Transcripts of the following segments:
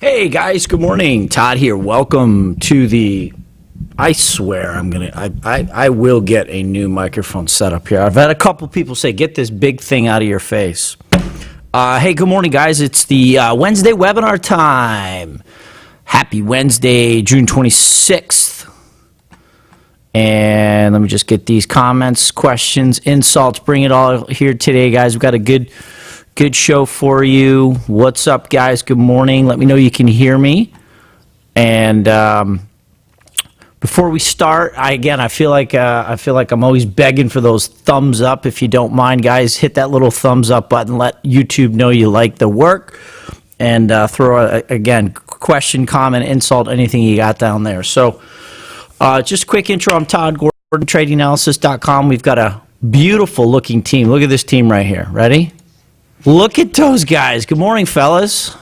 Hey guys, good morning. Todd here. Welcome to the. I swear I will get a new microphone set up here. I've had a couple people say, "Get this big thing out of your face." Hey, good morning, guys. It's the Wednesday webinar time. Happy Wednesday, June 26th. And let me just get these comments, questions, insults. Bring it all here today, guys. We've got a good show for you. What's up, guys? Good morning. Let me know you can hear me. And before we start, I feel like I'm always begging for those thumbs up. If you don't mind, guys, hit that little thumbs up button. Let YouTube know you like the work, and throw again question, comment, insult, anything you got down there. So, just a quick intro. I'm Todd Gordon, TradingAnalysis.com. We've got a beautiful looking team. Look at this team right here. Ready? Look at those guys. Good morning, fellas.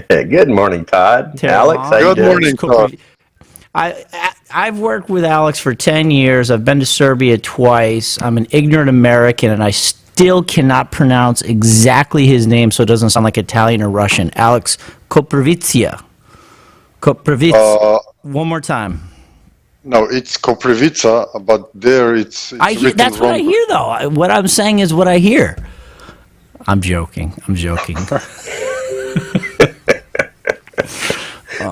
Good morning, Todd. Alex, how you doing? Good morning, Todd. I've worked with Alex for 10 years. I've been to Serbia twice. I'm an ignorant American, and I still cannot pronounce exactly his name so it doesn't sound like Italian or Russian. Alex Koprivica. One more time. No, it's Koprivica, but there it's written that's wrong. what I hear, though. What I'm saying is what I hear. I'm joking.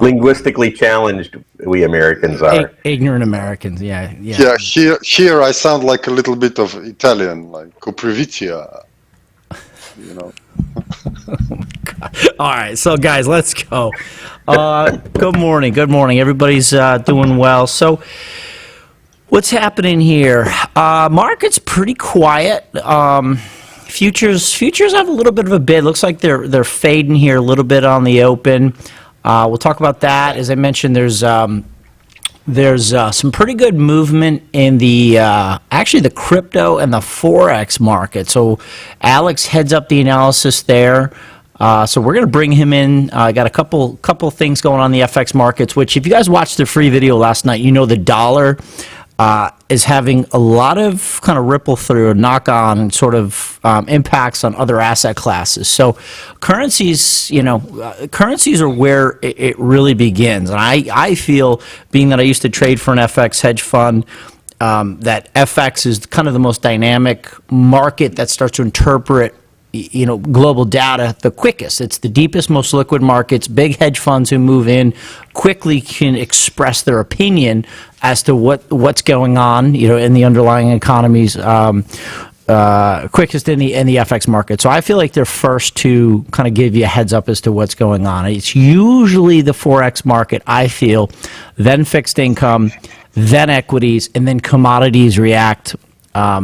Linguistically challenged, we Americans are. Ignorant Americans, yeah. Yeah, here I sound like a little bit of Italian, like Koprivica, you know. Oh my God. All right, so guys, let's go. Good morning. Everybody's doing well. So, what's happening here? Market's pretty quiet. Futures have a little bit of a bid. Looks like they're fading here a little bit on the open. We'll talk about that. As I mentioned, there's some pretty good movement in the actually the crypto and the forex market. So Alex heads up the analysis there. So we're going to bring him in. I got a couple things going on in the FX markets. Which, if you guys watched the free video last night, you know the dollar is having a lot of kind of ripple through, knock on sort of impacts on other asset classes. So currencies, currencies are where it really begins. And I feel, being that I used to trade for an FX hedge fund, that FX is kind of the most dynamic market that starts to interpret global data the quickest. It's the deepest, most liquid markets. Big hedge funds who move in quickly can express their opinion as to what's going on, in the underlying economies, quickest in the FX market. So I feel like they're first to kind of give you a heads up as to what's going on. It's usually the forex market, I feel, then fixed income, then equities, and then commodities react. I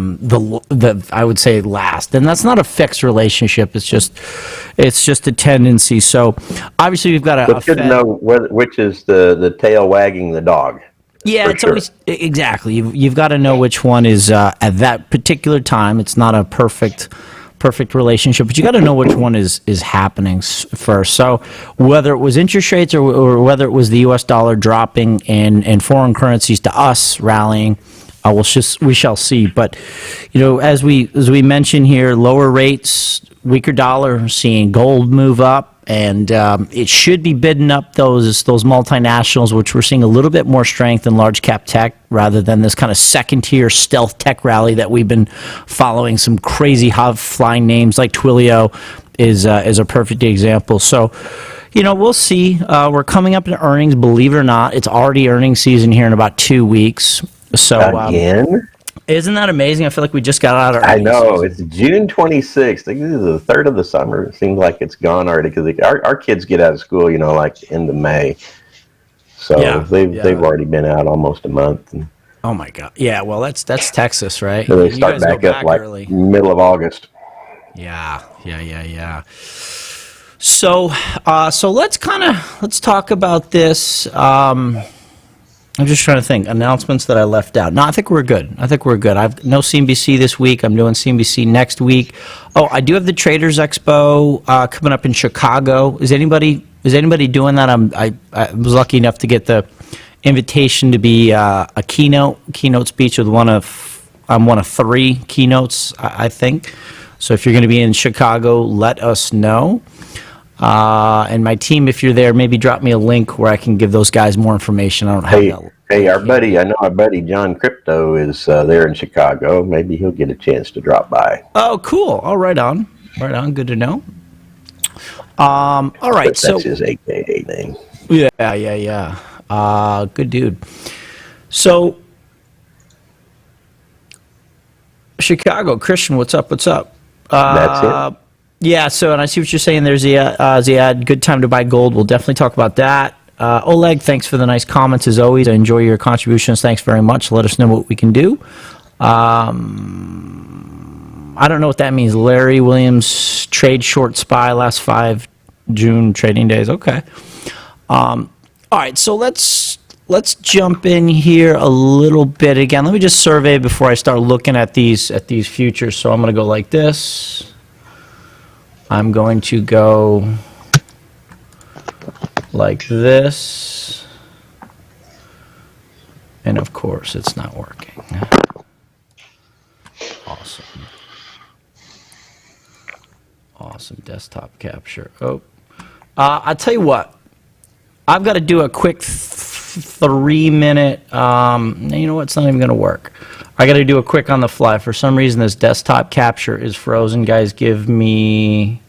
would say last, and that's not a fixed relationship. It's just a tendency. So obviously we've got a. It's good to know which is the tail wagging the dog. Yeah, it's always exactly. You've got to know which one is at that particular time. It's not a perfect relationship, but you got to know which one is happening first. So whether it was interest rates or whether it was the U.S. dollar dropping and foreign currencies to us rallying. We shall see. But, as we mentioned here, lower rates, weaker dollar, seeing gold move up, and it should be bidding up those multinationals, which we're seeing a little bit more strength in large cap tech rather than this kind of second tier stealth tech rally that we've been following. Some crazy high flying names like Twilio is a perfect example. So, we'll see. We're coming up to earnings, believe it or not. It's already earnings season here in about 2 weeks. So again, isn't that amazing? I feel like we just got out of. I know season. It's June 26th. I think this is the third of the summer. It seems like it's gone already because our kids get out of school, like end of May. So they've already been out almost a month. Oh my God! Yeah, well that's Texas, right? So they start back up like early. Middle of August. Yeah. So let's talk about this. I'm just trying to think. Announcements that I left out. No, I think we're good. I've no CNBC this week. I'm doing CNBC next week. Oh, I do have the Traders Expo coming up in Chicago. Is anybody doing that? I was lucky enough to get the invitation to be a keynote speech with one of 3 keynotes, I think. So if you're going to be in Chicago, let us know. And my team, if you're there, maybe drop me a link where I can give those guys more information. I don't have that. Hey, I know our buddy John Crypto is there in Chicago. Maybe he'll get a chance to drop by. Oh, cool. Oh, right on. Right on. Good to know. All right. That's his AKA name. Yeah. Good dude. So, Chicago, Christian, what's up? That's it. Yeah, so, and I see what you're saying there, Ziad. Good time to buy gold. We'll definitely talk about that. Oleg, thanks for the nice comments as always. I enjoy your contributions. Thanks very much. Let us know what we can do. I don't know what that means. Larry Williams, trade short SPY, last 5 June trading days. Okay. All right, so let's jump in here a little bit again. Let me just survey before I start looking at these futures. So I'm going to go like this. I'm going to go like this. And of course, it's not working. Awesome. Awesome desktop capture. Oh, I'll tell you what. I've got to do a quick 3-minute. You know what? It's not even going to work. I got to do a quick on the fly. For some reason, this desktop capture is frozen. Guys, give me.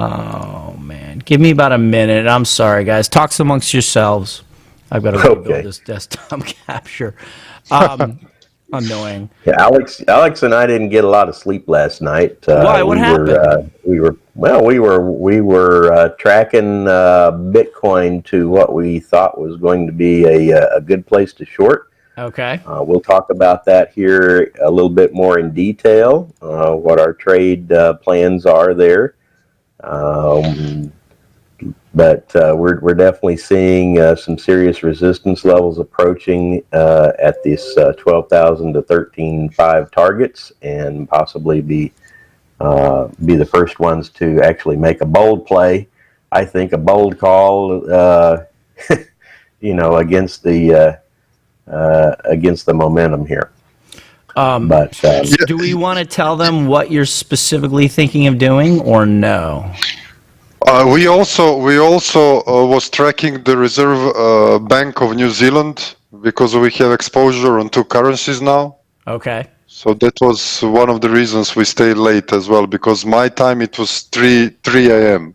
Oh man, give me about a minute. I'm sorry, guys. Talk amongst yourselves. I've got to rebuild this desktop capture. Annoying. Yeah, Alex and I didn't get a lot of sleep last night. Why? What happened? We were tracking Bitcoin to what we thought was going to be a good place to short. Okay. We'll talk about that here a little bit more in detail. What our trade plans are there. But we're definitely seeing some serious resistance levels approaching at this 12,000 to 13,500 targets, and possibly be the first ones to actually make a bold play. I think a bold call, against the momentum here. Do we want to tell them what you're specifically thinking of doing, or no? We also was tracking the Reserve Bank of New Zealand because we have exposure on 2 currencies now. Okay. So that was one of the reasons we stayed late as well, because my time it was 3 a.m.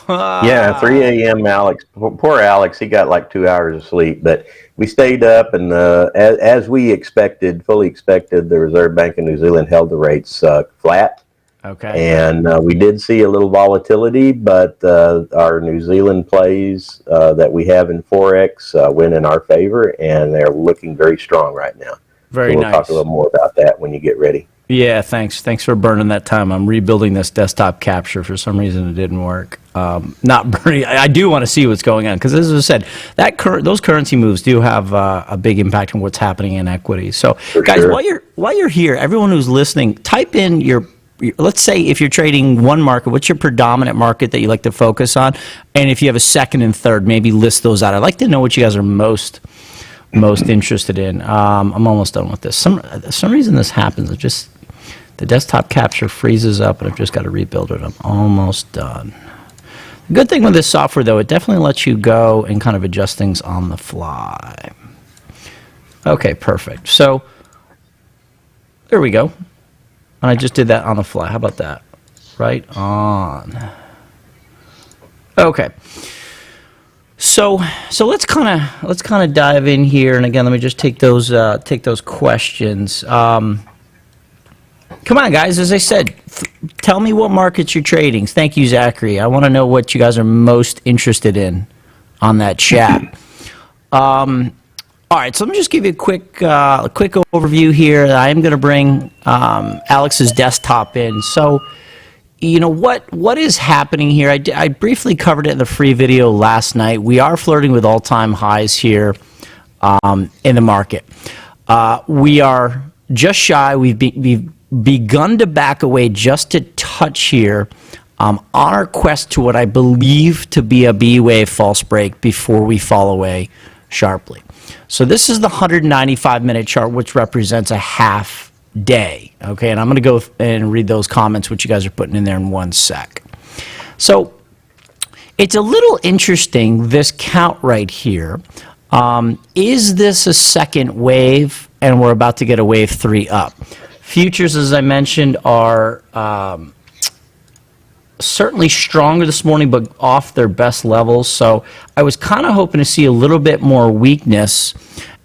Yeah, 3 a.m. Alex. Poor Alex, he got like 2 hours of sleep, but we stayed up, and as we fully expected, the Reserve Bank of New Zealand held the rates flat. Okay. And we did see a little volatility, but our New Zealand plays that we have in Forex went in our favor, and they're looking very strong right now. Very so nice. We'll talk a little more about that when you get ready. Yeah, thanks. Thanks for burning that time. I'm rebuilding this desktop capture. For some reason, it didn't work. Not burning. I do want to see what's going on because, as I said, those currency moves do have a big impact on what's happening in equities. So, guys, sure. while you're here, everyone who's listening, type in your. Let's say if you're trading one market, what's your predominant market that you like to focus on? And if you have a second and third, maybe list those out. I'd like to know what you guys are most interested in. I'm almost done with this. Some reason this happens. The desktop capture freezes up, and I've just got to rebuild it. I'm almost done. The good thing with this software, though, it definitely lets you go and kind of adjust things on the fly. Okay, perfect. So there we go. And I just did that on the fly. How about that? Right on. Okay. So let's kind of dive in here. And again, let me just take those questions. Come on, guys. As I said, tell me what markets you're trading. Thank you, Zachary. I want to know what you guys are most interested in on that chat. All right, so let me just give you a quick overview here. I am going to bring Alex's desktop in. So, what is happening here? I briefly covered it in the free video last night. We are flirting with all-time highs here in the market. We are just shy. We've begun to back away just a touch here on our quest to what I believe to be a B-wave false break before we fall away sharply. So this is the 195-minute chart, which represents a half day. Okay, and I'm going to go and read those comments, which you guys are putting in there in 1 sec. So It's a little interesting, this count right here. Is this a second wave, and we're about to get a wave 3 up? Futures, as I mentioned, are certainly stronger this morning, but off their best levels. So I was kind of hoping to see a little bit more weakness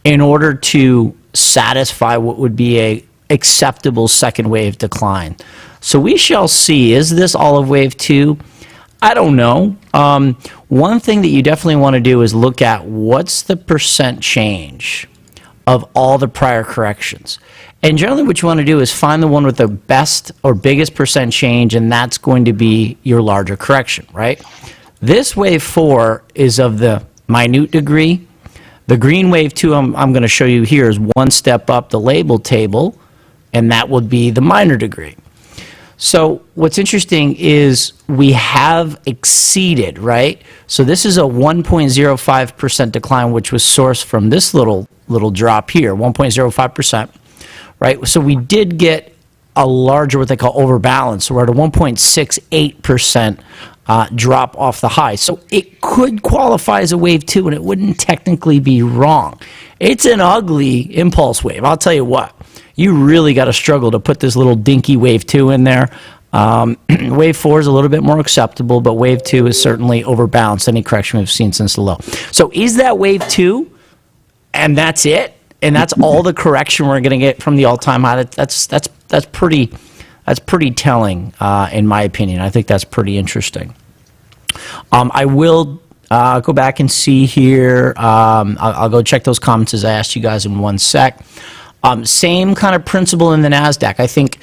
in order to satisfy what would be a acceptable second wave decline. So we shall see. Is this all of wave 2? I don't know. One thing that you definitely want to do is look at what's the percent change of all the prior corrections. And generally what you want to do is find the one with the best or biggest percent change, and that's going to be your larger correction, right? This wave 4 is of the minute degree. The green wave 2 I'm going to show you here is one step up the label table, and that would be the minor degree. So what's interesting is we have exceeded, right? So this is a 1.05% decline, which was sourced from this little drop here, 1.05%, right? So we did get a larger, what they call overbalance. So we're at a 1.68% drop off the high. So it could qualify as a wave 2, and it wouldn't technically be wrong. It's an ugly impulse wave. I'll tell you what. You really got to struggle to put this little dinky wave 2 in there. Wave 4 is a little bit more acceptable, but wave 2 is certainly overbalanced any correction we've seen since the low. So is that wave 2, and that's it? And that's all the correction we're going to get from the all-time high? That's pretty telling, in my opinion. I think that's pretty interesting. I will go back and see here. I'll go check those comments as I asked you guys in one sec. Same kind of principle in the Nasdaq. I think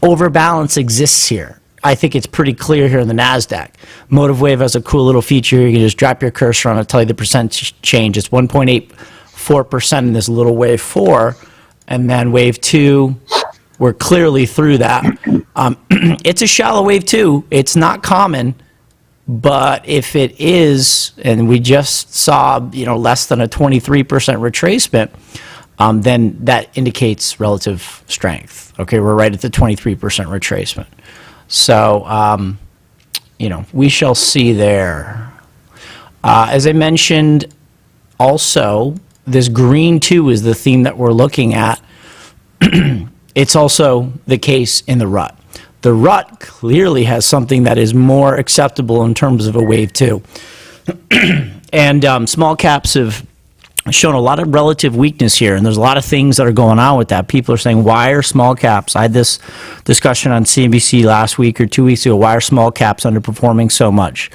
overbalance exists here. I think it's pretty clear here in the Nasdaq. Motive Wave has a cool little feature. You can just drop your cursor on it, tell you the percent change. It's 1.84% in this little wave 4, and then wave 2, we're clearly through that. It's a shallow wave 2. It's not common, but if it is, and we just saw less than a 23% retracement, then that indicates relative strength. Okay, we're right at the 23% retracement. So, we shall see there. As I mentioned, also, this green 2 is the theme that we're looking at. It's also the case in the rut. The rut clearly has something that is more acceptable in terms of a wave 2. And small caps have shown a lot of relative weakness here, and there's a lot of things that are going on with that. People are saying, why are small caps? I had this discussion on CNBC last week or 2 weeks ago. Why are small caps underperforming so much?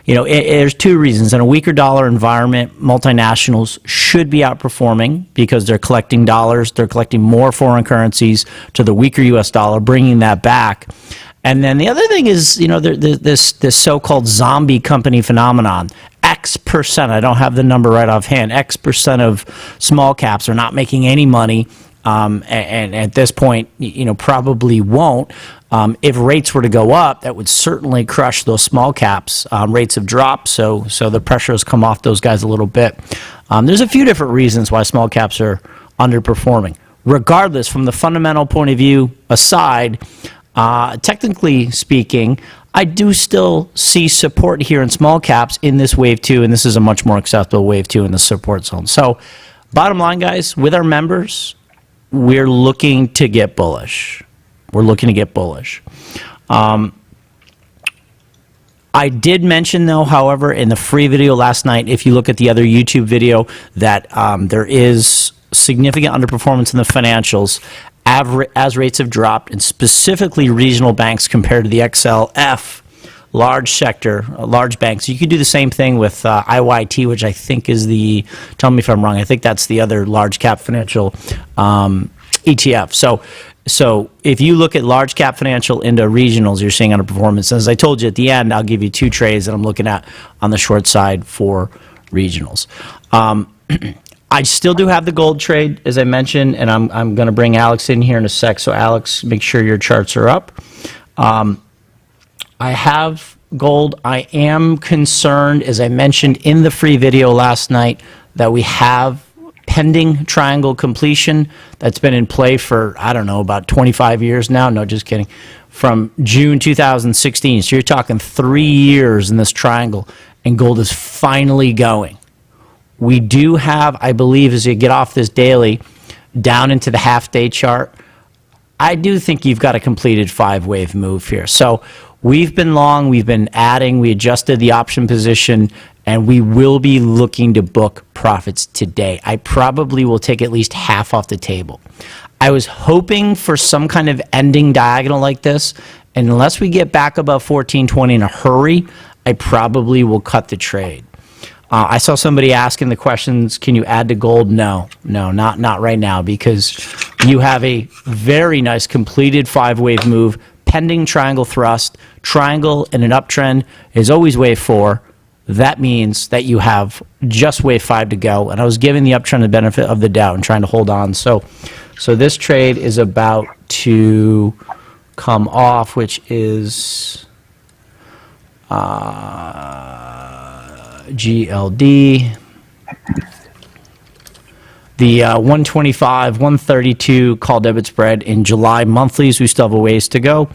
There's two reasons. In a weaker dollar environment, multinationals should be outperforming because they're collecting dollars. They're collecting more foreign currencies to the weaker U.S. dollar, bringing that back. And then the other thing is, this so-called zombie company phenomenon. X%, I don't have the number right offhand, X% of small caps are not making any money, and at this point, probably won't. If rates were to go up, that would certainly crush those small caps. Rates have dropped, so the pressure has come off those guys a little bit. There's a few different reasons why small caps are underperforming. Regardless, from the fundamental point of view aside, technically speaking, I do still see support here in small caps in this wave 2, and this is a much more acceptable wave 2 in the support zone. So, bottom line, guys, with our members, we're looking to get bullish. We're looking to get bullish. I did mention, though, however, in the free video last night, if you look at the other YouTube video, that there is significant underperformance in the financials as rates have dropped, and specifically regional banks compared to the XLF large sector, large banks. You could do the same thing with IYT, which I think is tell me if I'm wrong, I think that's the other large cap financial ETF. So if you look at large cap financial into regionals, you're seeing underperformance. As I told you at the end, I'll give you 2 trades that I'm looking at on the short side for regionals. I still do have the gold trade, as I mentioned, and I'm going to bring Alex in here in a sec. So Alex, make sure your charts are up. I have gold. I am concerned, as I mentioned in the free video last night, that we have pending triangle completion that's been in play for, I don't know, about 25 years now. No, just kidding. From June 2016. So you're talking 3 years in this triangle, and gold is finally going. We do have, I believe, as you get off this daily, down into the half-day chart, I do think you've got a completed 5-wave move here. So we've been long, we've been adding, we adjusted the option position, and we will be looking to book profits today. I probably will take at least half off the table. I was hoping for some kind of ending diagonal like this, and unless we get back above 1420 in a hurry, I probably will cut the trade. I saw somebody asking the questions, can you add to gold? No, not right now, because you have a very nice completed 5-wave move, pending triangle thrust. Triangle in an uptrend is always wave 4. That means that you have just wave 5 to go. And I was giving the uptrend the benefit of the doubt and trying to hold on. So this trade is about to come off, which is GLD. The 125, 132 call debit spread in July monthlies. We still have a ways to go.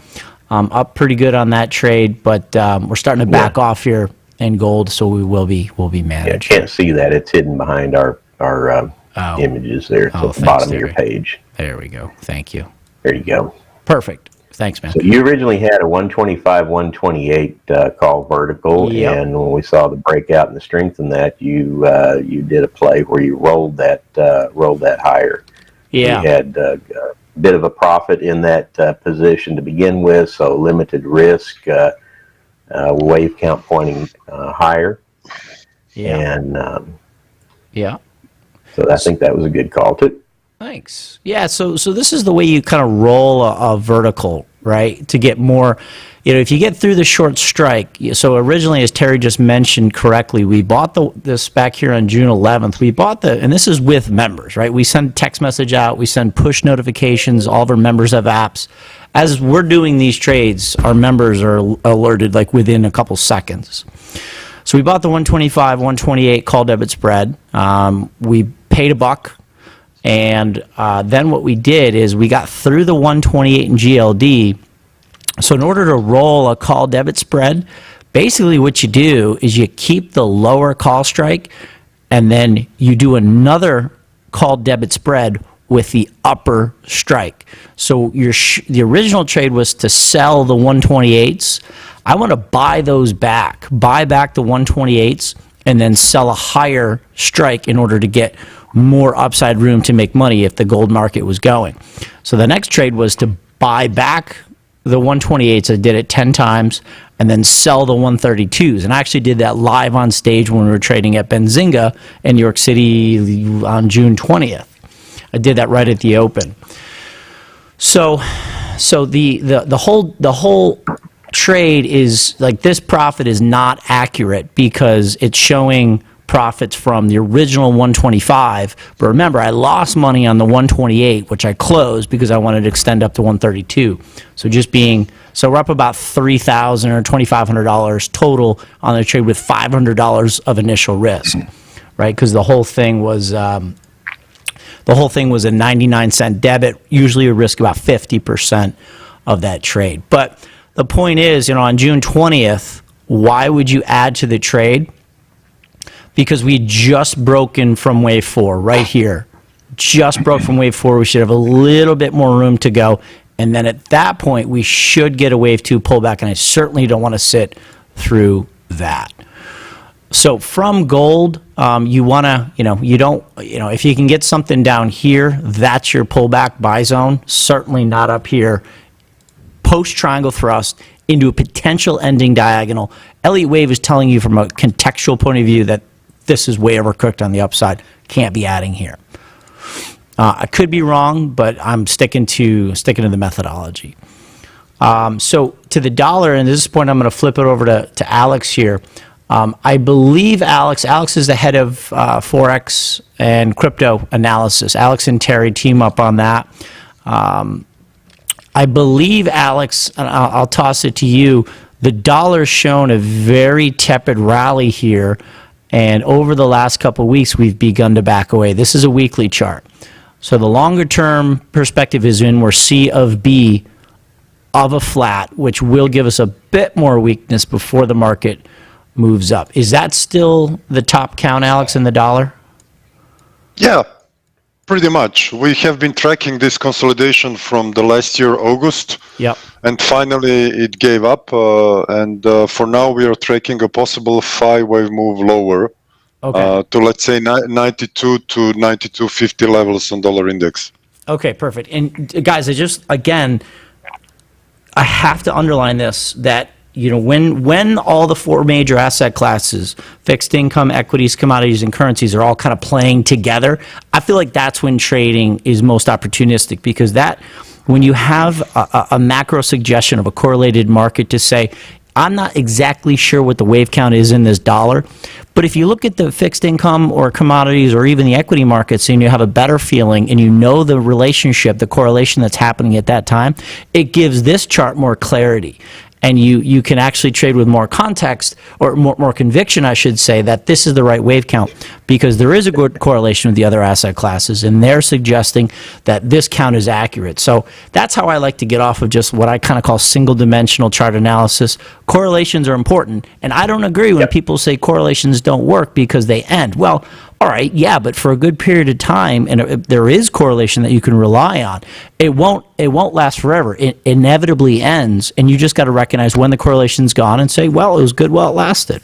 Up pretty good on that trade, but we're starting to back off here in gold, so we'll be managed. Yeah, can't see that. It's hidden behind our images there. It's at the bottom of your page. There we go. Thank you. There you go. Perfect. Thanks, man. So you originally had a 125, 128 call vertical, and when we saw the breakout and the strength in that, you did a play where you rolled that higher. Yeah, you had a bit of a profit in that position to begin with, so limited risk, wave count pointing higher. Yeah, and so I think that was a good call too. Thanks. Yeah, so this is the way you kind of roll a vertical, right? To get more, if you get through the short strike. So originally, as Terry just mentioned correctly, we bought this back here on June 11th. We bought and this is with members, right? We send text message out, we send push notifications. All of our members have apps. As we're doing these trades, our members are alerted like within a couple seconds. So we bought the 125, 128 call debit spread. We paid $1. And then what we did is we got through the 128 in GLD. So in order to roll a call debit spread, basically what you do is you keep the lower call strike, and then you do another call debit spread with the upper strike. So the original trade was to sell the 128s. I want to buy those back, buy back the 128s, and then sell a higher strike in order to get more upside room to make money if the gold market was going. So the next trade was to buy back the 128s. I did it 10 times and then sell the 132s. And I actually did that live on stage when we were trading at Benzinga in New York City on June 20th. I did that right at the open. So the whole trade is like, this profit is not accurate because it's showing profits from the original 125, but remember, I lost money on the 128, which I closed because I wanted to extend up to 132. So so we're up about $3,000 or $2,500 total on the trade with $500 of initial risk, right? Because the whole thing was a 99-cent debit. Usually, you risk about 50% of that trade. But the point is, on June 20th, why would you add to the trade? Because we just broken from wave 4 right here. Just broke from wave 4. We should have a little bit more room to go. And then at that point, we should get a wave 2 pullback. And I certainly don't want to sit through that. So from gold, you want to, if you can get something down here, that's your pullback buy zone. Certainly not up here. Post triangle thrust into a potential ending diagonal. Elliott wave is telling you from a contextual point of view that this is way overcooked on the upside. Can't be adding here. I could be wrong, but I'm sticking to the methodology. So to the dollar, and at this point I'm going to flip it over to Alex here. I believe Alex is the head of Forex and crypto analysis. Alex and Terry team up on that. I believe, Alex, and I'll toss it to you, the dollar's shown a very tepid rally here. And over the last couple of weeks, we've begun to back away. This is a weekly chart. So the longer-term perspective is in we're C of B of a flat, which will give us a bit more weakness before the market moves up. Is that still the top count, Alex, in the dollar? Yeah, pretty much. We have been tracking this consolidation from the last year, August. Yep. And finally, it gave up. For now, we are tracking a possible 5-wave move lower to, let's say, 92 to 92.50 levels on dollar index. Okay, perfect. And guys, I have to underline this, that when all the four major asset classes, fixed income, equities, commodities, and currencies, are all kind of playing together, I feel like that's when trading is most opportunistic, because when you have a macro suggestion of a correlated market to say, I'm not exactly sure what the wave count is in this dollar, but if you look at the fixed income or commodities or even the equity markets and you have a better feeling and you know the relationship, the correlation that's happening at that time, it gives this chart more clarity. And you can actually trade with more context, or more conviction, I should say, that this is the right wave count, because there is a good correlation with the other asset classes, and they're suggesting that this count is accurate. So that's how I like to get off of just what I kind of call single-dimensional chart analysis. Correlations are important, and I don't agree when people say correlations don't work because they end. Well, all right, yeah, but for a good period of time, and there is correlation that you can rely on, it won't last forever. It inevitably ends, and you just got to recognize when the correlation's gone and say, well, it was good while it lasted.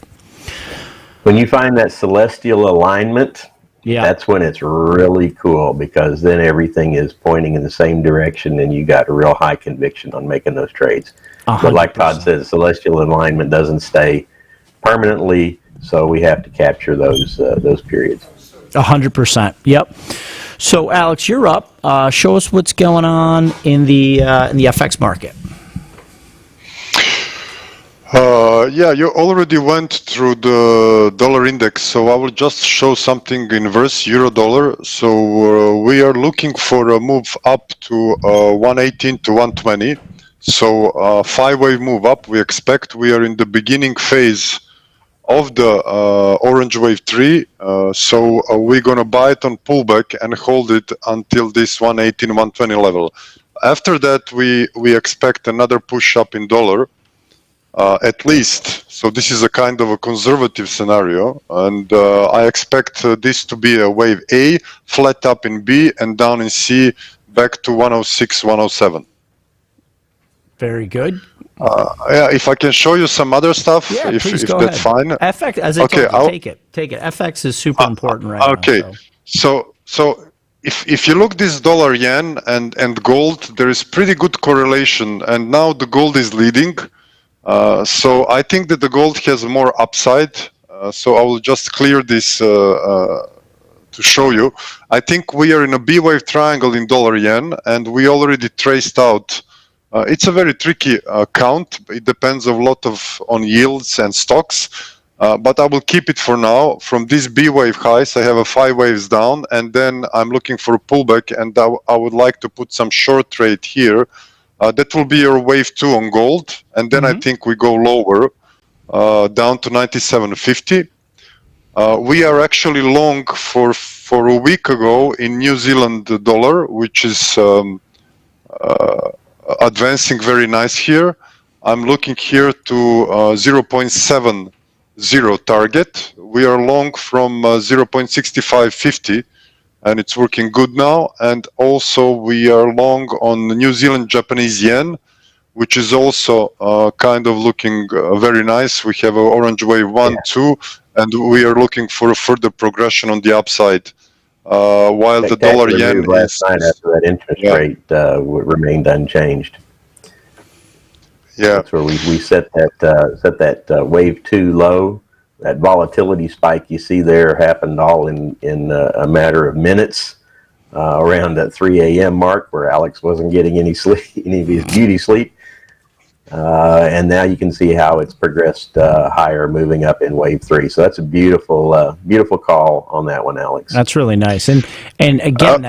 When you find that celestial alignment, that's when it's really cool, because then everything is pointing in the same direction and you got a real high conviction on making those trades. 100%. But like Todd says, celestial alignment doesn't stay permanently, so we have to capture those periods. 100%. Yep. So, Alex, you're up. Show us what's going on in the FX market. You already went through the dollar index, so I will just show something inverse, euro dollar. So we are looking for a move up to 118 to 120. So 5-wave move up, we expect. We are in the beginning phase of the orange wave 3. So we're going to buy it on pullback and hold it until this 118, 120 level. After that, we expect another push up in dollar. At least, so this is a kind of a conservative scenario, and I expect this to be a wave A, flat up in B, and down in C, back to 106, 107. Very good. If I can show you some other stuff, if that's fine. FX, as I told you, take it. FX is super important right now. Okay, so if you look this dollar yen and gold, there is pretty good correlation, and now the gold is leading. So I think that the gold has more upside. So I will just clear this to show you. I think we are in a B wave triangle in dollar yen, and we already traced out. It's a very tricky count. It depends a lot on yields and stocks. But I will keep it for now. From these B wave highs, I have a 5 waves down, and then I'm looking for a pullback, and I would like to put some short trade here. That will be your wave 2 on gold, and then I think we go lower, down to 97.50. We are actually long for a week ago in New Zealand dollar, which is advancing very nice here. I'm looking here to 0.70 target. We are long from 0.6550. And it's working good now. And also we are long on New Zealand Japanese yen, which is also kind of looking very nice. We have an orange wave 1, 2, and we are looking for a further progression on the upside. While the dollar yen last night after that interest rate remained unchanged. That's where we set that wave 2 low. That volatility spike you see there happened all in a matter of minutes around that 3 a.m. mark, where Alex wasn't getting any sleep, any of his beauty sleep. And now you can see how it's progressed higher, moving up in wave 3. So that's a beautiful, beautiful call on that one, Alex. That's really nice. And again,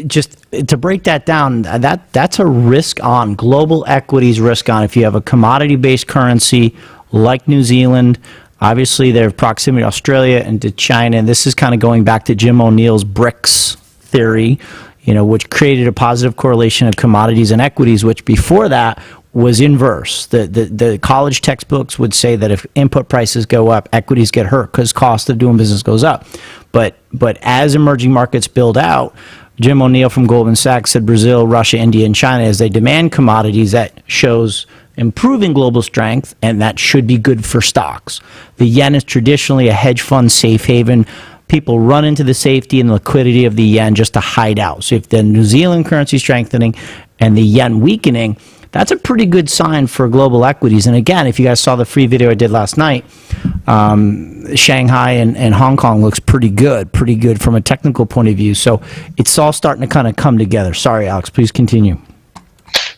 just to break that down, that's a risk on, global equities risk on. If you have a commodity-based currency like New Zealand, Obviously, their proximity to Australia and to China, and this is kind of going back to Jim O'Neill's BRICS theory, which created a positive correlation of commodities and equities, which before that was inverse. The college textbooks would say that if input prices go up, equities get hurt because cost of doing business goes up. But as emerging markets build out, Jim O'Neill from Goldman Sachs said Brazil, Russia, India, and China, as they demand commodities, that shows improving global strength, and that should be good for stocks. The yen is traditionally a hedge fund safe haven. People run into the safety and liquidity of the yen just to hide out. So if the New Zealand currency strengthening and the yen weakening, that's a pretty good sign for global equities. And again, if you guys saw the free video I did last night, Shanghai and Hong Kong looks pretty good from a technical point of view. So it's all starting to kind of come together. Sorry, Alex, please continue.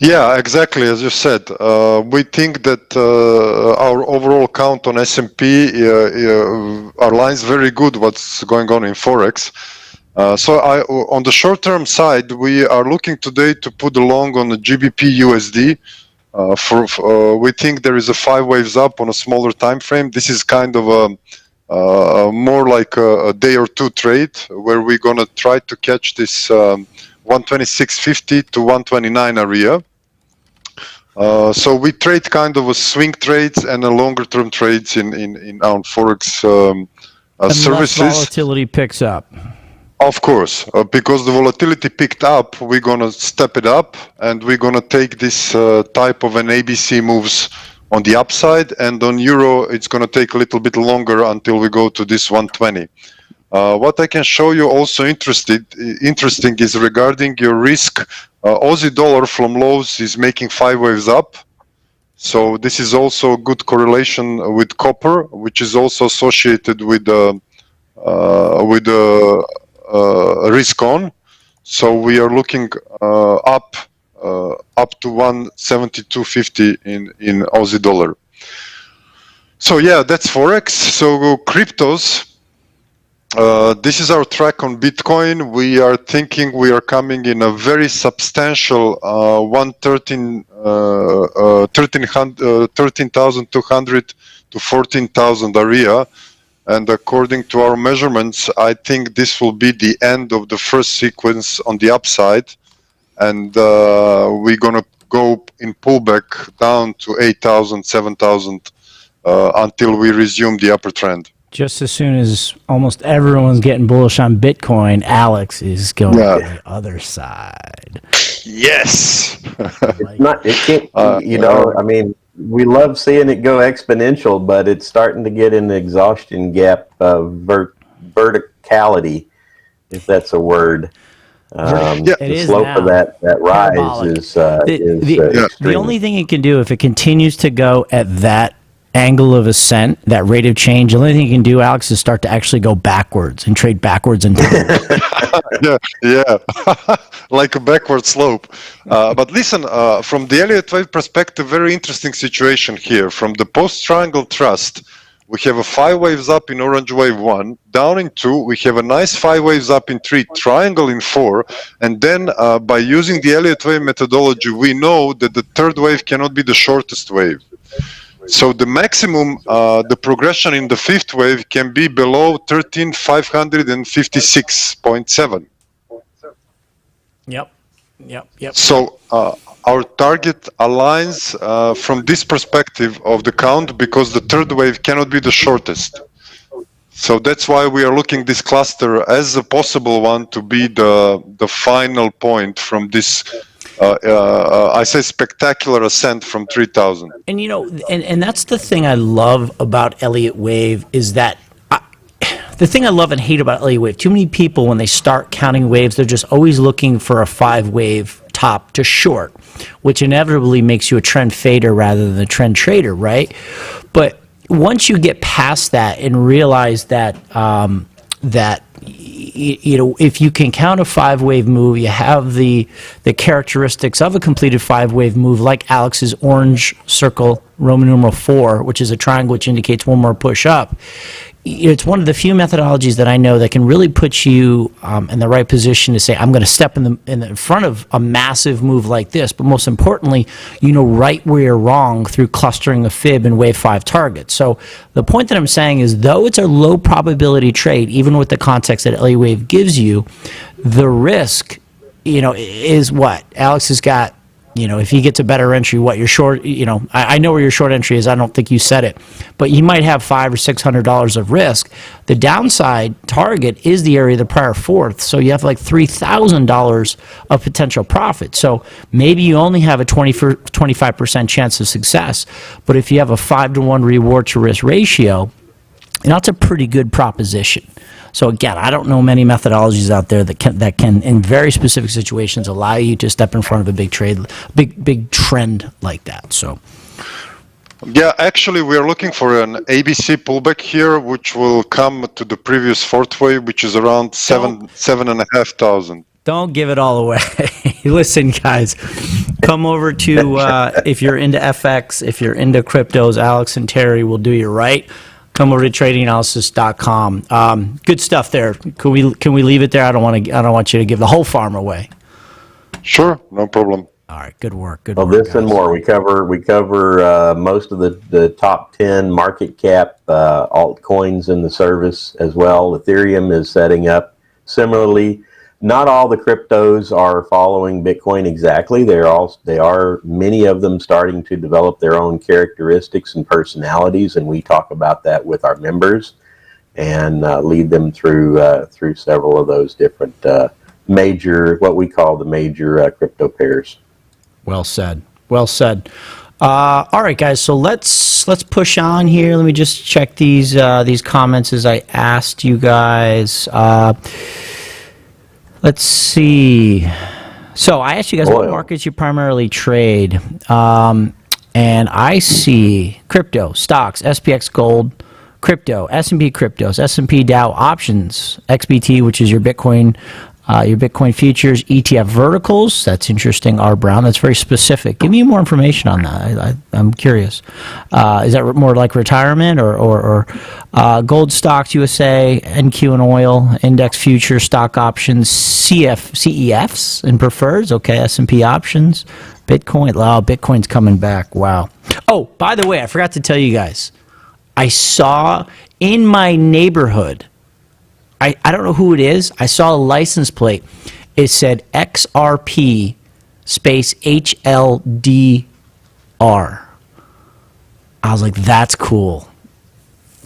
Yeah, exactly. As you said, we think that our overall count on S&P aligns very good what's going on in Forex. On the short-term side, we are looking today to put a long on the GBP USD. We think there is a 5 waves up on a smaller time frame. This is kind of a more like a day or two trade where we're gonna try to catch this 126.50 to 129 area. So we trade kind of a swing trades and a longer term trades in our Forex services. Volatility picks up. Of course, because the volatility picked up, we're going to step it up and we're going to take this type of an ABC moves on the upside, and on Euro, it's going to take a little bit longer until we go to this 120. What I can show you also interesting is regarding your risk. Aussie dollar from lows is making 5 waves up. So this is also a good correlation with copper, which is also associated with risk on. So we are looking up to 172.50 in Aussie dollar. So yeah, that's Forex. So cryptos. This is our track on Bitcoin. We are thinking we are coming in a very substantial 13,200 to 14,000 area. And according to our measurements, I think this will be the end of the first sequence on the upside. And we're going to go in pullback down to 8,000, 7,000 until we resume the upper trend. Just as soon as almost everyone's getting bullish on Bitcoin, Alex is going to the other side. Yes. I mean, we love seeing it go exponential, but it's starting to get in the exhaustion gap of verticality, if that's a word. The slope of that rise is the only thing it can do if it continues to go at that angle of ascent, that rate of change, the only thing you can do, Alex, is start to actually go backwards and trade backwards and yeah like a backward slope. But listen, from the Elliott wave perspective, very interesting situation here. From the post-triangle thrust, we have a 5 waves up in orange wave 1, down in 2, we have a nice 5 waves up in 3, triangle in 4, and then by using the Elliott wave methodology, we know that the third wave cannot be the shortest wave. So the maximum, the progression in the fifth wave can be below 13,556.7. Yep. So our target aligns from this perspective of the count, because the third wave cannot be the shortest. So that's why we are looking this cluster as a possible one to be the final point from this I say spectacular ascent from 3,000. And and that's the thing I love about Elliott Wave is that the thing I love and hate about Elliott Wave, too many people when they start counting waves, they're just always looking for a 5 wave top to short, which inevitably makes you a trend fader rather than a trend trader, right? But once you get past that and realize that if you can count a 5 wave move, you have the characteristics of a completed 5 wave move, like Alex's orange circle, Roman numeral 4, which is a triangle which indicates one more push up. it's one of the few methodologies that I know that can really put you in the right position to say, I'm going to step in the front of a massive move like this. But most importantly, you know right where you're wrong through clustering a fib and wave 5 targets. So the point that I'm saying is, though it's a low probability trade, even with the context that Elliott wave gives you, the risk, is what Alex has got. If he gets a better entry, what your short, I know where your short entry is. I don't think you said it, but you might have $500 or $600 of risk. The downside target is the area of the prior fourth, so you have like $3,000 of potential profit. So maybe you only have a 25% chance of success, but if you have a 5-to-1 reward to risk ratio, that's a pretty good proposition. So again, I don't know many methodologies out there that can in very specific situations allow you to step in front of a big trade, big trend like that. So yeah, actually we're looking for an ABC pullback here, which will come to the previous fourth wave, which is around 7,500. Don't give it all away. Listen, guys, come over to if you're into FX, if you're into cryptos, Alex and Terry will do you right. Come over to tradinganalysis.com. Good stuff there. Can we leave it there? I don't want you to give the whole farm away. Sure, no problem. All right, good work. Good work. This guys. And more. We cover most of the top 10 market cap altcoins in the service as well. Ethereum is setting up similarly. Not all the cryptos are following Bitcoin exactly. They are many of them starting to develop their own characteristics and personalities, and we talk about that with our members and lead them through several of those different major, what we call the major crypto pairs. Well said. Well said. All right, guys. So let's push on here. Let me just check these comments as I asked you guys. Let's see. So I asked you guys what markets you primarily trade, and I see crypto, stocks, SPX gold, crypto, S&P cryptos, S&P Dow options, XBT, which is your Bitcoin futures, ETF verticals. That's interesting. R Brown. That's very specific. Give me more information on that. I'm curious. Is that more like retirement or gold stocks, USA, NQ and oil, index futures, stock options, CEFs and prefers? Okay, S&P options, Bitcoin. Wow, Bitcoin's coming back. Wow. Oh, by the way, I forgot to tell you guys. I saw in my neighborhood, I don't know who it is. I saw a license plate. It said XRP space HLDR. I was like, that's cool.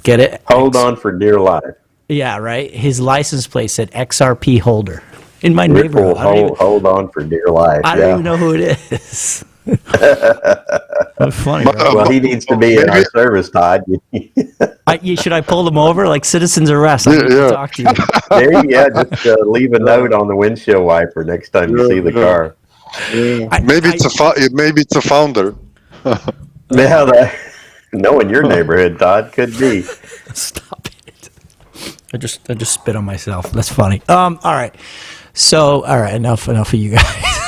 Get it? Hold on for dear life. Yeah, right? His license plate said XRP holder in my neighborhood. Hold on for dear life. I don't even know who it is. That's funny. Right? Well, he needs to be in our service, Todd. Should I pull them over like citizen's arrest? I need to talk to you. Just leave a note on the windshield wiper next time you see the car. Maybe it's a founder. Knowing your neighborhood, Todd, could be. Stop it! I just spit on myself. That's funny. All right. So, all right, enough of you guys.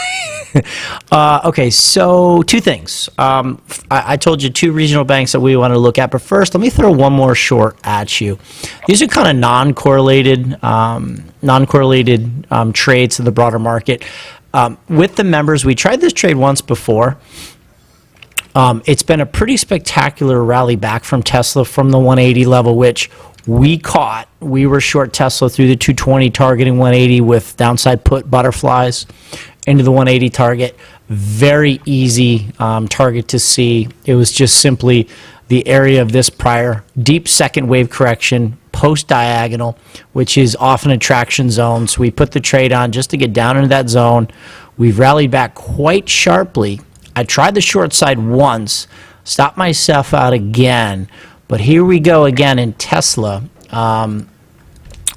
Okay, so two things. I told you two regional banks that we want to look at, but first, let me throw one more short at you. These are kind of non-correlated trades to the broader market. With the members, we tried this trade once before. It's been a pretty spectacular rally back from Tesla from the 180 level, which we caught. We were short Tesla through the 220, targeting 180 with downside put butterflies into the 180 target. Very easy target to see. It was just simply the area of this prior deep second wave correction post diagonal, which is often a traction zone. So we put the trade on just to get down into that zone. We've rallied back quite sharply. I tried the short side once, stopped myself out again, but here we go again in Tesla.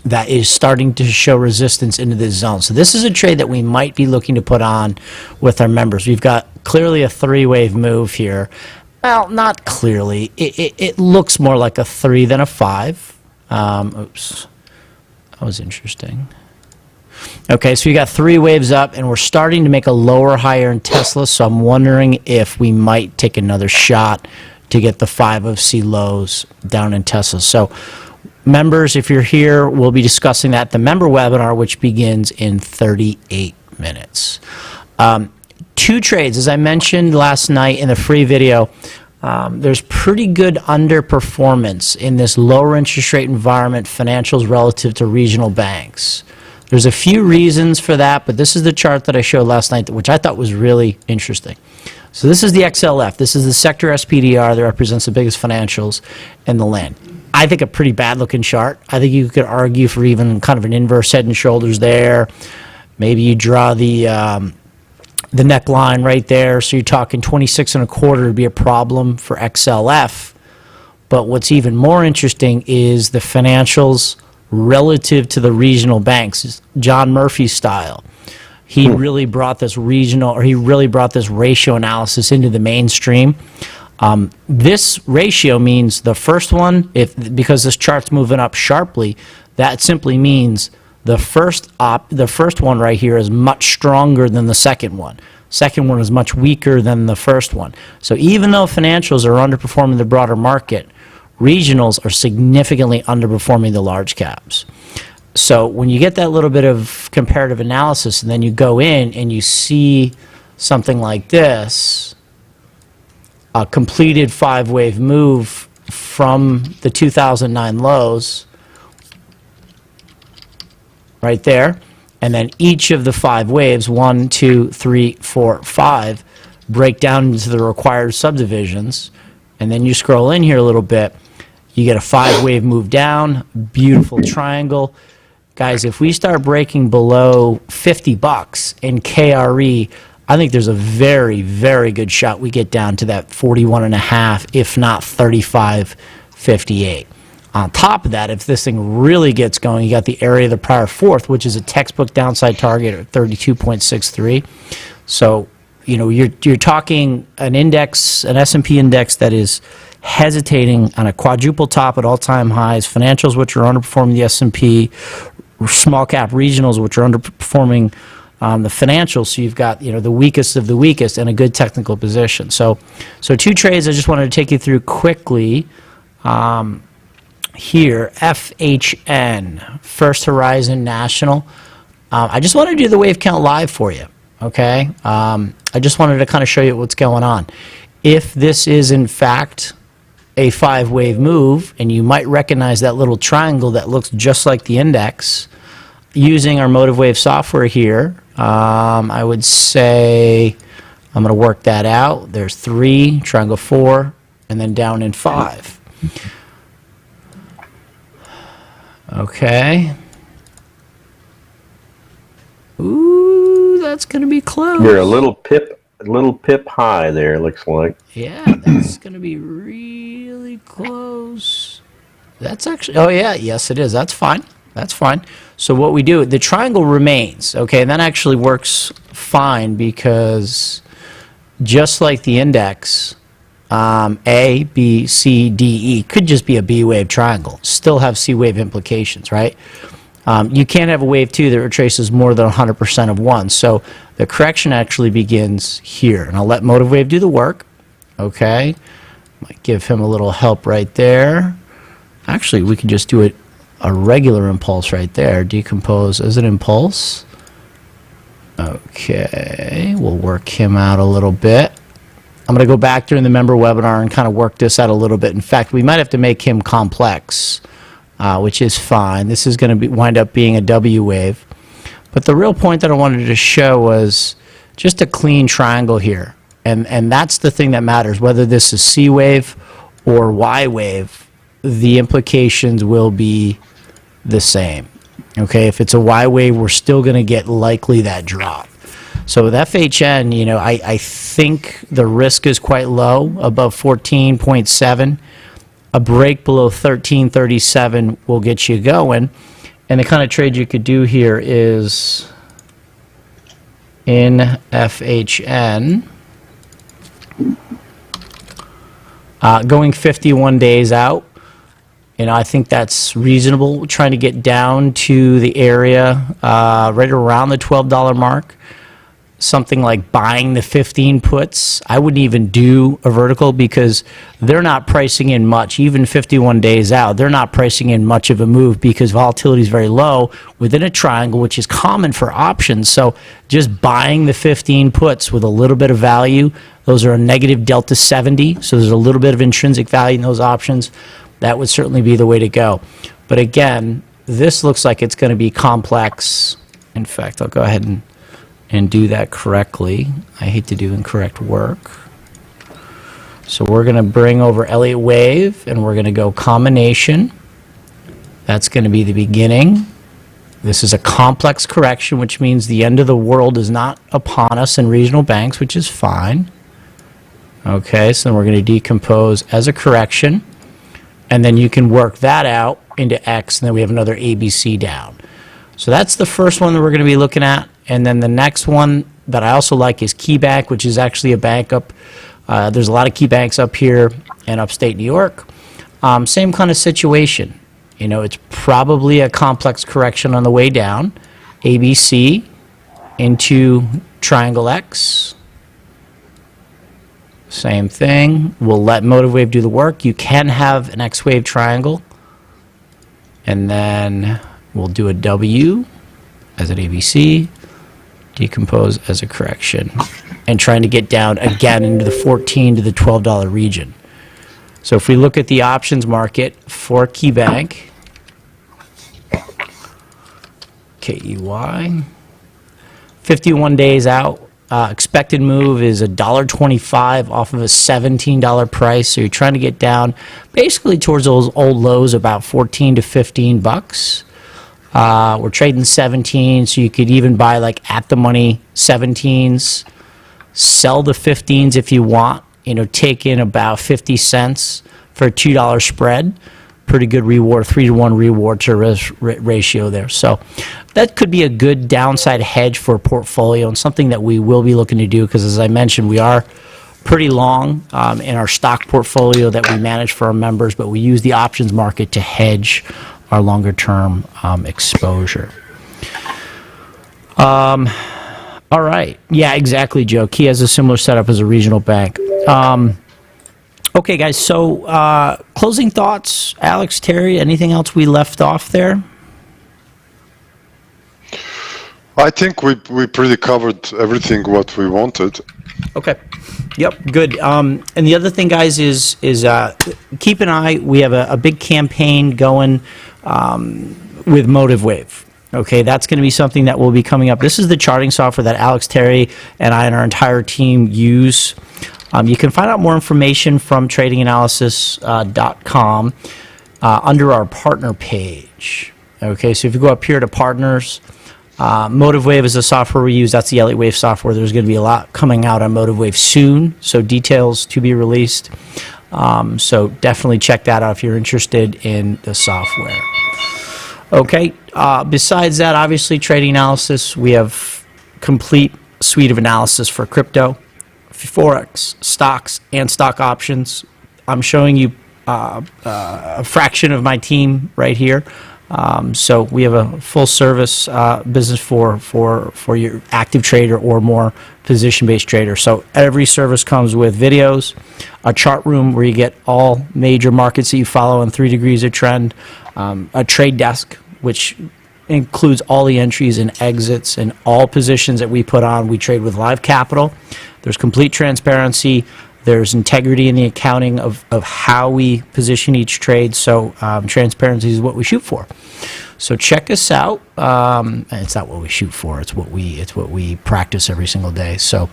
That is starting to show resistance into this zone. So this is a trade that we might be looking to put on with our members. We've got clearly a three-wave move here. Well, not clearly. It looks more like a 3 than a 5. Oops. That was interesting. Okay, so you got 3 waves up, and we're starting to make a lower higher in Tesla, so I'm wondering if we might take another shot to get the 5 of C lows down in Tesla. So members, if you're here, we'll be discussing that at the member webinar, which begins in 38 minutes. 2 trades, as I mentioned last night in the free video, there's pretty good underperformance in this lower interest rate environment, financials relative to regional banks. There's a few reasons for that, but this is the chart that I showed last night, which I thought was really interesting. So this is the XLF. This is the sector SPDR that represents the biggest financials in the land. I think a pretty bad-looking chart. I think you could argue for even kind of an inverse head and shoulders there. Maybe you draw the neckline right there, so you're talking 26 and a quarter would be a problem for XLF. But what's even more interesting is the financials relative to the regional banks, John Murphy style. He really brought this ratio analysis into the mainstream. This ratio means the first one, because this chart's moving up sharply, that simply means the first one right here is much stronger than the second one. Second one is much weaker than the first one. So even though financials are underperforming the broader market, regionals are significantly underperforming the large caps. So when you get that little bit of comparative analysis and then you go in and you see something like this, a completed 5-wave move from the 2009 lows right there, and then each of the 5 waves, 1, 2, 3, 4, 5, break down into the required subdivisions, and then you scroll in here a little bit, you get a 5-wave move down, beautiful triangle. Guys, if we start breaking below $50 in KRE, I think there's a very, very good shot we get down to that 41.5, if not 35.58. On top of that, if this thing really gets going, you got the area of the prior fourth, which is a textbook downside target at 32.63. So, you know, you're talking an index, an S&P index that is hesitating on a quadruple top at all-time highs, financials which are underperforming the S&P, small cap regionals which are underperforming the financials. So you've got, you know, the weakest of the weakest and a good technical position. So 2 trades I just wanted to take you through quickly. Here, FHN, First Horizon National. I just wanted to do the wave count live for you, okay? I just wanted to kind of show you what's going on. If this is, in fact, a 5-wave move, and you might recognize that little triangle that looks just like the index, using our Motive Wave software here, I would say I'm going to work that out. There's 3, triangle 4, and then down in 5. Okay. Ooh, that's going to be close. You're a little pip high there, looks like. Yeah, that's going to be really close. That's actually, oh yeah, yes it is. That's fine. That's fine. So what we do, the triangle remains, okay, and that actually works fine because just like the index, A, B, C, D, E could just be a B wave triangle, still have C wave implications, right? You can't have a wave 2 that retraces more than 100% of 1. So the correction actually begins here. And I'll let Motive Wave do the work, okay? Might give him a little help right there. Actually, we can just do it a regular impulse right there. Decompose as an impulse. Okay, we'll work him out a little bit. I'm going to go back during the member webinar and kind of work this out a little bit. In fact, we might have to make him complex, which is fine. This is going to wind up being a W wave. But the real point that I wanted to show was just a clean triangle here. And that's the thing that matters. Whether this is C wave or Y wave, the implications will be the same. Okay, if it's a Y wave, we're still going to get likely that drop. So with FHN, you know, I think the risk is quite low, above 14.7. A break below 13.37 will get you going. And the kind of trade you could do here is in FHN, going 51 days out. You know, I think that's reasonable. We're trying to get down to the area right around the $12 mark. something like buying the 15 puts. I wouldn't even do a vertical because they're not pricing in much, even 51 days out. They're not pricing in much of a move because volatility is very low within a triangle, which is common for options. So just buying the 15 puts with a little bit of value, those are a negative delta 70. So there's a little bit of intrinsic value in those options. That would certainly be the way to go. But again, this looks like it's going to be complex. In fact, I'll go ahead and do that correctly. I hate to do incorrect work. So we're going to bring over Elliott Wave, and we're going to go combination. That's going to be the beginning. This is a complex correction, which means the end of the world is not upon us in regional banks, which is fine. Okay, so then we're going to decompose as a correction, and then you can work that out into X, and then we have another ABC down. So that's the first one that we're going to be looking at. And then the next one that I also like is KeyBank, which is actually a bank up. There's a lot of key banks up here in upstate New York. Same kind of situation. You know, it's probably a complex correction on the way down. ABC into Triangle X. Same thing. We'll let Motive Wave do the work. You can have an X wave triangle. And then we'll do a W as an ABC. Decompose as a correction, and trying to get down again into the $14 to the $12 region. So if we look at the options market for KeyBank, KEY, 51 days out, expected move is $1.25 off of a $17 price. So you're trying to get down basically towards those old lows, about 14 to 15 bucks. We're trading 17, so you could even buy like at the money 17s, sell the 15s if you want, you know, take in about 50 cents for a $2 spread. Pretty good reward, 3-to-1 reward to risk ratio there. So that could be a good downside hedge for a portfolio, and something that we will be looking to do because, as I mentioned, we are pretty long in our stock portfolio that we manage for our members, but we use the options market to hedge our longer-term exposure. All right. Yeah, exactly, Joe. Key has a similar setup as a regional bank. Okay, guys, so closing thoughts, Alex, Terry, anything else we left off there? I think we pretty covered everything what we wanted. Okay. Yep, good. And the other thing, guys, is keep an eye. We have a big campaign going with Motive Wave. Okay, that's going to be something that will be coming up. This is the charting software that Alex, Terry, and I and our entire team use. You can find out more information from tradinganalysis.com under our partner page. Okay, so if you go up here to partners, Motive Wave is the software we use. That's the Elliott Wave software. There's going to be a lot coming out on Motive Wave soon, so details to be released. So definitely check that out if you're interested in the software. Okay, besides that, obviously, trading analysis, we have complete suite of analysis for crypto, Forex, stocks, and stock options. I'm showing you a fraction of my team right here. So we have a full service business for your active trader or more position-based trader. So every service comes with videos, a chart room where you get all major markets that you follow in 3 degrees of trend, a trade desk, which includes all the entries and exits and all positions that we put on. We trade with live capital. There's complete transparency. There's integrity in the accounting of how we position each trade. So transparency is what we shoot for. So check us out. It's not what we shoot for. It's what we practice every single day. So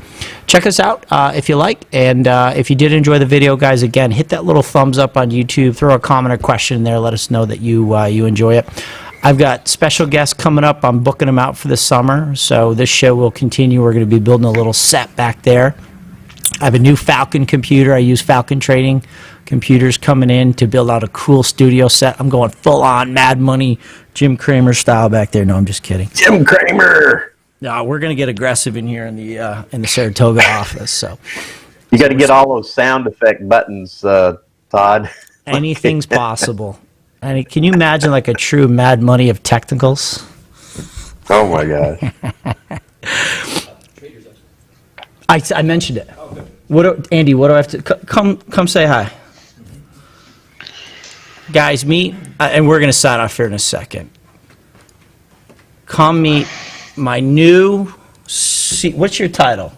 check us out if you like. And if you did enjoy the video, guys, again, hit that little thumbs up on YouTube. Throw a comment or question in there. Let us know that you enjoy it. I've got special guests coming up. I'm booking them out for the summer. So this show will continue. We're going to be building a little set back there. I have a new Falcon computer. I use Falcon trading computers coming in to build out a cool studio set. I'm going full on Mad Money, Jim Cramer style back there. No, I'm just kidding. Jim Cramer. No, we're going to get aggressive in here in the Saratoga office. So you got to get all those sound effect buttons, Todd. Anything's possible. And can you imagine like a true Mad Money of technicals? Oh my gosh. I mentioned it. Andy, what do I have to come say hi? Guys, meet, and we're going to sign off here in a second. Come meet my new, what's your title?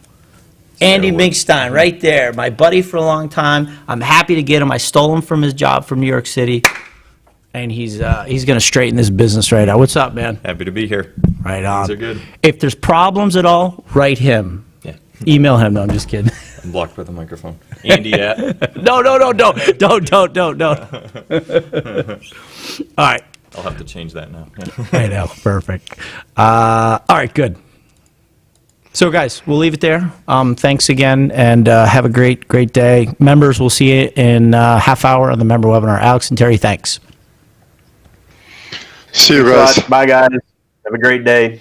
Andy Minkstein, right there, my buddy for a long time. I'm happy to get him. I stole him from his job from New York City, and he's going to straighten this business right out. What's up, man? Happy to be here. Right on. Things are good. If there's problems at all, write him. Yeah. Email him. No, I'm just kidding. I'm blocked by the microphone. Andy at. No. Don't. All right. I'll have to change that now. Yeah. I know. Perfect. All right, good. So, guys, we'll leave it there. Thanks again, and have a great day. Members, we'll see you in a half hour on the member webinar. Alex and Terry, thanks. See you guys. Bye, guys. Have a great day.